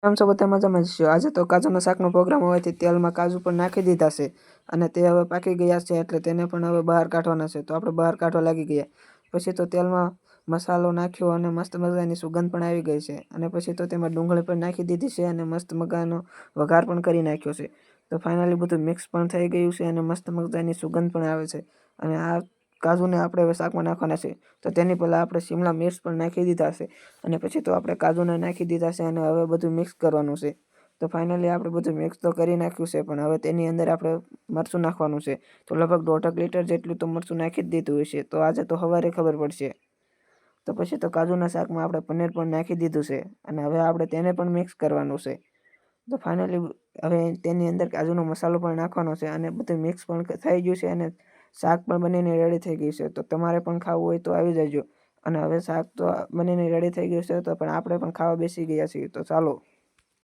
આમ છો બધા મજામાં જ છો। આજે તો કાજુના શાકનો પ્રોગ્રામ હોવાથી તેલમાં કાજુ પણ નાખી દીધા છે અને તે હવે પાકી ગયા છે, એટલે તેને પણ હવે બહાર કાઢવાના છે। તો આપણે બહાર કાઢવા લાગી ગયા। પછી તો તેલમાં મસાલો નાખ્યો અને મસ્ત મજાની સુગંધ પણ આવી ગઈ છે, અને પછી તો તેમાં ડુંગળી પણ નાખી દીધી છે અને મસ્ત મજાનો વઘાર પણ કરી નાખ્યો છે। તો ફાઇનલી બધું મિક્સ પણ થઈ ગયું છે અને મસ્ત મજાની સુગંધ પણ આવે છે। અને આ કાજુને આપણે હવે શાકમાં નાખવાના છે। તો તેની પહેલાં આપણે શિમલા મિર્ચ પણ નાખી દીધા છે, અને પછી તો આપણે કાજુને નાખી દીધા છે અને હવે બધું મિક્સ કરવાનું છે। તો ફાઇનલી આપણે બધું મિક્સ તો કરી નાખ્યું છે, પણ હવે તેની અંદર આપણે મરચું નાખવાનું છે। તો લગભગ 1.5 લીટર જેટલું તો મરચું નાખી જ દીધું હશે। તો આજે તો સવારે ખબર પડશે। તો પછી તો કાજુના શાકમાં આપણે પનીર પણ નાખી દીધું છે, અને હવે આપણે તેને પણ મિક્સ કરવાનું છે। તો ફાઇનલી હવે તેની અંદર કાજુનો મસાલો પણ નાખવાનો છે, અને બધું મિક્સ પણ થઈ ગયું છે, અને શાક પણ બનીને રેડી થઈ ગયું છે। તો તમારે પણ ખાવું હોય તો આવી જજો। અને હવે શાક તો બનીને રેડી થઈ ગયું છે, તો પણ આપણે પણ ખાવા બેસી ગયા છીએ। તો ચાલો।